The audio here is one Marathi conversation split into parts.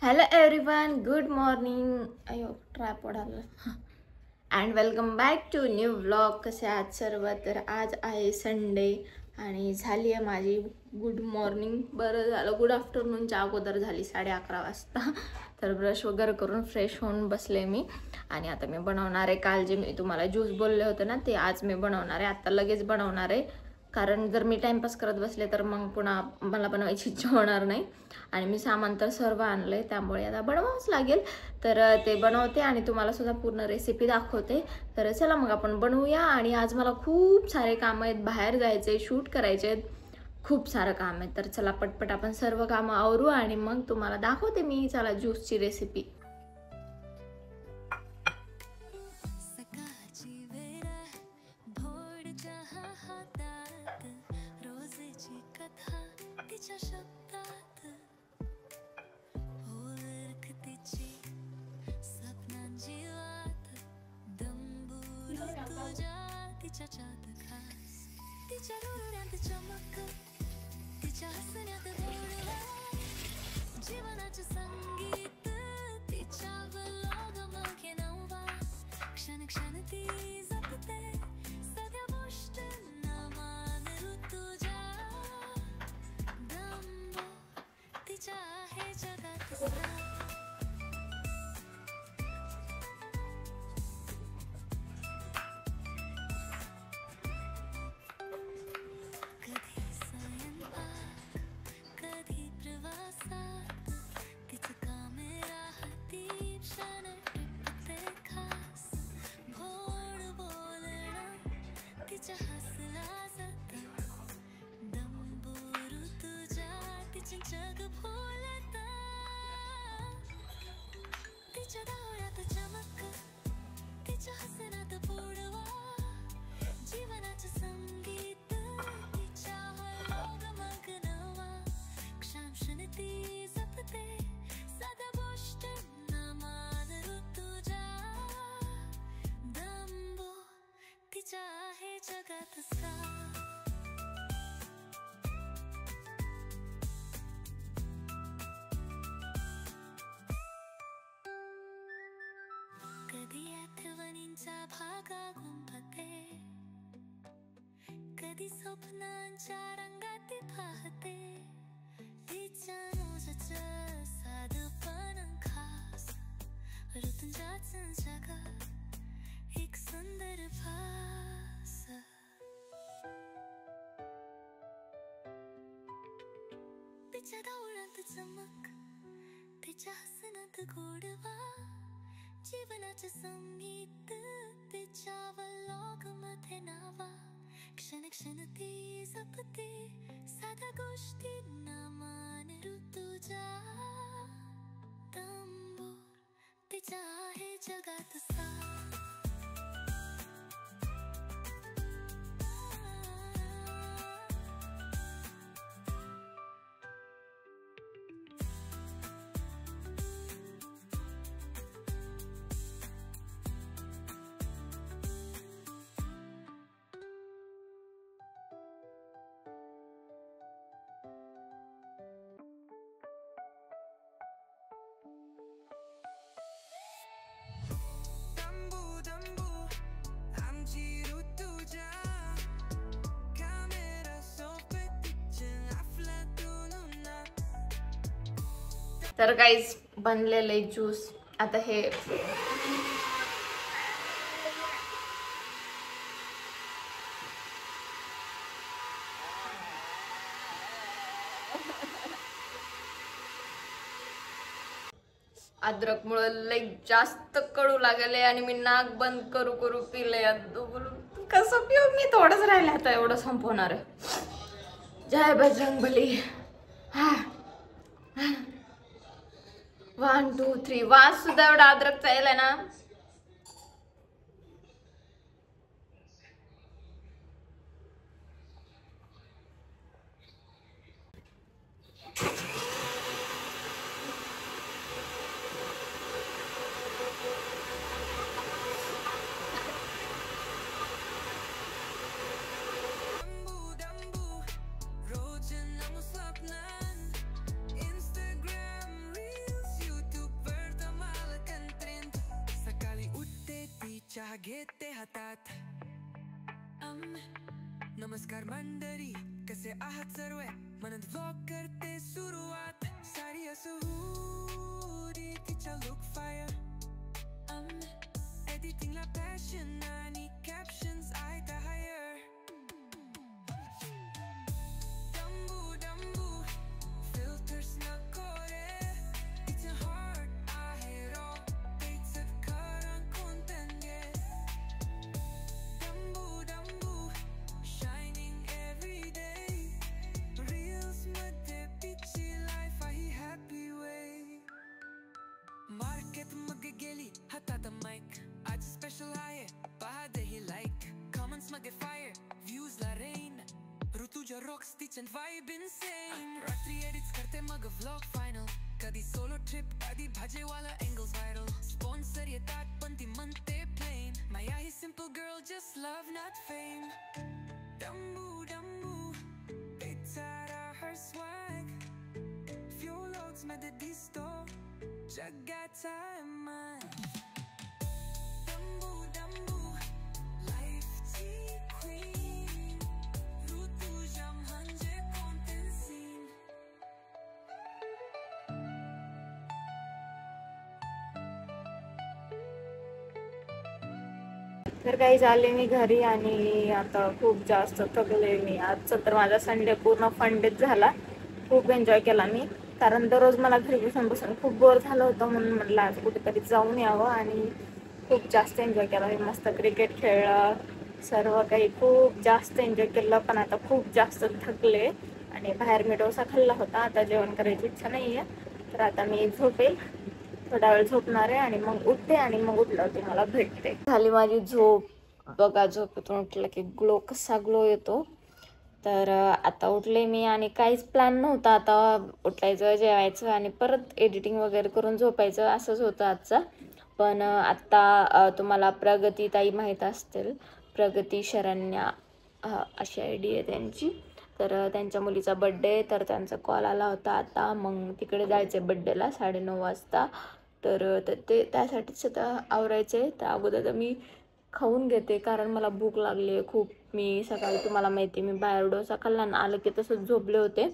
Hello everyone, good morning. अयो ट्रायपॉड आला. And welcome back to new vlog. कसे आहात सर्व? तर आज आहे संडे आणि झाली आहे माझी गुड मॉर्निंग. बरं झालं, गुड आफ्टरनूनच्या अगोदर झाली 11:30 वाजता. तर ब्रश वगैरे करून फ्रेश होऊन बसले मी आणि आता मी बनवणार आहे. काल जे मी तुम्हाला ज्यूस बोलले होते ना, ते आज मी बनवणार आहे. आता लगेच बनवणार आहे, कारण जर मी टाइमपास करत बसले तर मग पुन्हा मला बनवायची इच्छा होणार नाही. आणि मी सामान तर सर्व आणलंय, त्यामुळे आता बनवावंच लागेल. तर ते बनवते आणि तुम्हाला सुद्धा पूर्ण रेसिपी दाखवते. तर चला मग आपण बनवूया. आणि आज मला खूप सारे काम आहेत, बाहेर जायचे, शूट करायचे, खूप सारं काम आहे. तर चला पटपट आपण सर्व कामं आवरू आणि मग तुम्हाला दाखवते मी. चला ज्यूसची रेसिपी. जीवनाचे संगीत तिच्यावर लोगमके नवा क्षण क्षण ती जपते सगळ्या गोष्टींना मान ऋतुजा दंभ तिच्या आहे जगात जग भोलता तिच्या डोळ्यात चमक तिच्या हसण्यात बुडवा जीवनाचं संगीत तिच्यावर लोगमग नवा क्षण क्षण ती जपते सदा गोष्टींना मान ऋतुजा दंभ तिच्या आहे जगात सा कधी आठवणींचा भागा गुंफते कधी स्वप्नांच्या रंगात पाहते तिच्या नोजचं साधपण खास ऋतूंच्याच जगात एक सुंदर भास तिच्या डोळ्यात चमक तिच्या हसण्यात गोडवा जीवनाचे संगीत तिच्यावर लोगमध्ये नावा क्षण क्षण ती जपते साध्या गोष्टींना मान ऋतुजा तंबू तिच्या आहे जगात सा तर गाईज बनलेले ज्यूस आता हे अद्रक मुळे लई जास्त कडू लागले आणि मी नाक बंद करू करू पिले. कसं पिऊ मी? थोडंच राहिलं आता, एवढं संपवणार आहे. जय बजरंगबली. हा 1 2 3 वास सुद्धा एवढा अद्रकचा यायलाय ना. रोज नम स्वप्नान Instagram reels घेते हातात. नमस्कार मंडळी, कसे आहात सर्व? म्हणत व्लॉग करते सुरुवात. साडी असो हुडी, तिचा लुक फायर. एडिटिंगला पॅशन आणि कॅप्शन्स आहेत हायर. डंबू डंबू फिल्टर्स नको रे. तिचं हार्ट आहे रॉ, तिचं खरं content आहे. डंबू डंबू shining every day. Reels मध्ये तिची लाईफ आहे happy way. मार्केट मध्ये गेली हातात माईक. आज स्पेशल आहे पहा दे ही लाईक. कमेंट्स मध्ये फायर, व्ह्यूज ला रेन. ऋतुजा रॉक्स तिचं वाइब इनसेन. रात्री एडिट्स करते मग व्लॉग फायनल. कधी सोलो ट्रिप, कधी भाजीवाला एंगल्स व्हायरल. स्पॉन्सर येतात पण ती म्हणते प्लेन. माया ही simple girl, just love not fame. डंबू डंबू पिझ्झा हर स्वॅग. फ्युलोक्स मध्ये दिसतो जगाचा मान. डंबू डंबू लाईफची क्वीन. ऋतुजा म्हणजे content scene. तर काही झाले मी घरी आणि आता खूप जास्त थकले मी. आजचा तर माझा संडे पूर्ण फन डेच झाला. खूप एन्जॉय केला मी, कारण दररोज मला घरी बसून बसून खूप बोर झालं होतं. म्हणून म्हटलं आज कुठेतरी जाऊन यावं आणि खूप जास्त एन्जॉय केला मी. मस्त क्रिकेट खेळलं, सर्व काही खूप जास्त एन्जॉय केलं. पण आता खूप जास्त थकले आणि बाहेर मी डोसा खाल्ला होता. आता जेवण करायची इच्छा नाही आहे, तर आता मी झोपेल. थोडा वेळ झोपणार आहे आणि मग उठते आणि मग उठल्यावर तुम्हाला भेटते. झाली माझी झोप. बघा, झोपेतून उठलं की ग्लो कसा ग्लो येतो. तर आता उठले मी आणि काहीच प्लॅन नव्हता. आता उठायचं, जेवायचं आणि परत एडिटिंग वगैरे करून झोपायचं, असंच होतं आजचा. पण आता तुम्हाला प्रगती ताई माहीत असतील, प्रगती शरण्या अशी आयडी आहे त्यांची. तर त्यांच्या मुलीचा बड्डे, तर त्यांचा कॉल आला होता आता. मग तिकडे जायचं आहे बड्डेला 9:30 वाजता. तर ते त्यासाठीच आता आवरायचं आहे. तर अगोदर तर मी खाऊन घेते, कारण मला भूक लागली आहे खूप. मी सकाळी, तुम्हाला माहिती आहे, मी बाहेर डोसा खाल्ला आणि आलं की तसंच झोपले होते.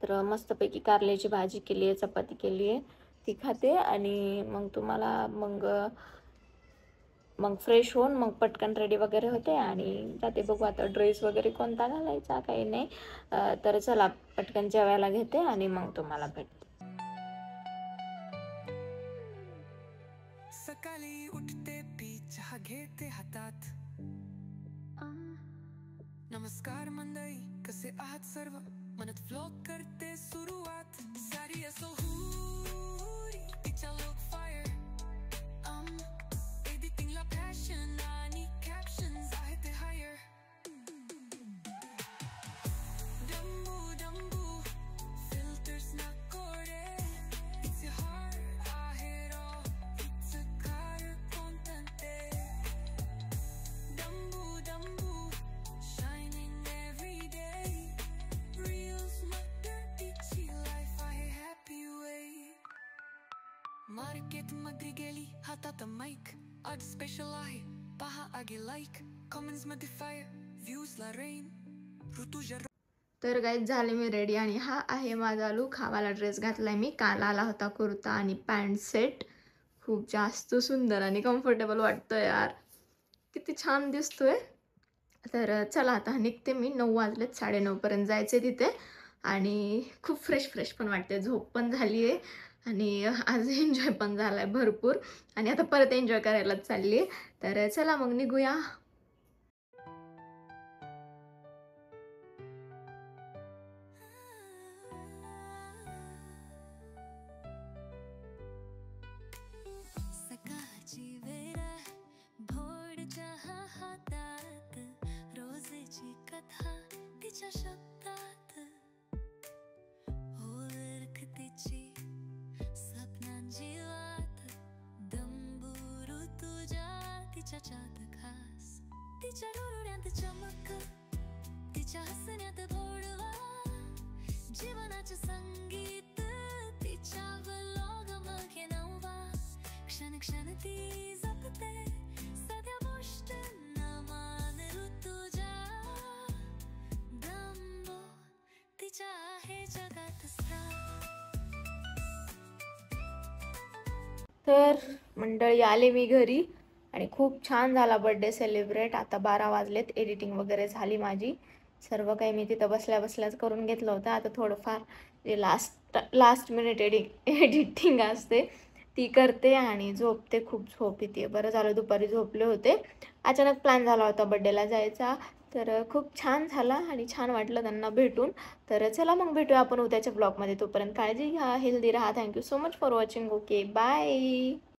तर मस्तपैकी कारल्याची भाजी केली आहे, चपाती केली आहे, ती खाते आणि मग तुम्हाला मग फ्रेश होऊन मग पटकन रेडी वगैरे होते आणि जाते. बघू आता ड्रेस वगैरे कोणता घालायचा, काही नाही. तर चला पटकन जेवायला घेते आणि मग तुम्हाला भेटते. सकाळी उठते, पी चहा घेते हातात. नमस्कार मंडळी, कसे आहात सर्व? म्हणत व्लॉग करते सुरुवात. साडी असो हुडी, तिचा लुक फायर. एडिटिंगला पॅशन आणि कॅप्शन्स आहेत हायर. डंबू डंबू फिल्टर्स नको रे. तिचे हार्ट आहे रॉ, तिचं खरं content आहे. डंबू डंबू shining every day. Reels मध्ये तिची लाईफ आहे happy way. मार्केट मध्ये गेली हातात माईक. आज स्पेशल आहे पहा आगे लाईक. कमेंट्स मध्ये फायर, व्ह्यूज ला रेन. ऋतुजा तर गाईज झाले मी रेडी आणि हा आहे माझा लुक. हा वाला ड्रेस घातलाय मी. काल आला होता कुर्ता आणि पॅन्ट सेट. खूप जास्त सुंदर आणि कम्फर्टेबल वाटतोय यार, किती छान दिसतोय. तर चला आता निघते मी. 9 वाजलेत, 9:30 पर्यंत जायचे तिथे. आणि खूप फ्रेश पण वाटते. झोप पण झाली आहे आणि आज एन्जॉय पण झालाय भरपूर. आणि आता परत एन्जॉय करायलाच चालली आहे. तर चला मग निघूया. सकाळची वेळ आहे, भोर चहा हातात. रोजची कथा तिच्या शब्दात. ओळख तिची स्वप्नांची वाट. दंबू ऋतुजा तिच्याच्यात खास. तिच्या डोळ्यात चमक, तिच्या हसण्यात भोडवा. जीवनाचे संगीत तिच्या व्लॉग मध्ये नवा. क्षण क्षण ती जपते, सदैव तर मंडळी आले मी घरी आणि खूप छान झाला बड्डे सेलिब्रेट. आता 12 वाजलेत. एडिटिंग वगैरे झाली माझी. सर्व काही मी तिथं बसल्या बसल्याच करून घेतलं होतं. आता थोडंफार जे लास्ट मिनिट एडिटिंग असते ती करते आणि झोपते. खूप झोप येते. बरं झालं दुपारी झोपले होते. अचानक प्लॅन झाला होता बड्डेला जायचा. तर खूप छान झाला आणि छान वाटलं त्यांना भेटून. तर चला मग भेटूया आपण उद्याच्या ब्लॉगमध्ये. तोपर्यंत काळजी घ्या, हेल्दी राहा. Thank you so much for watching. Okay bye.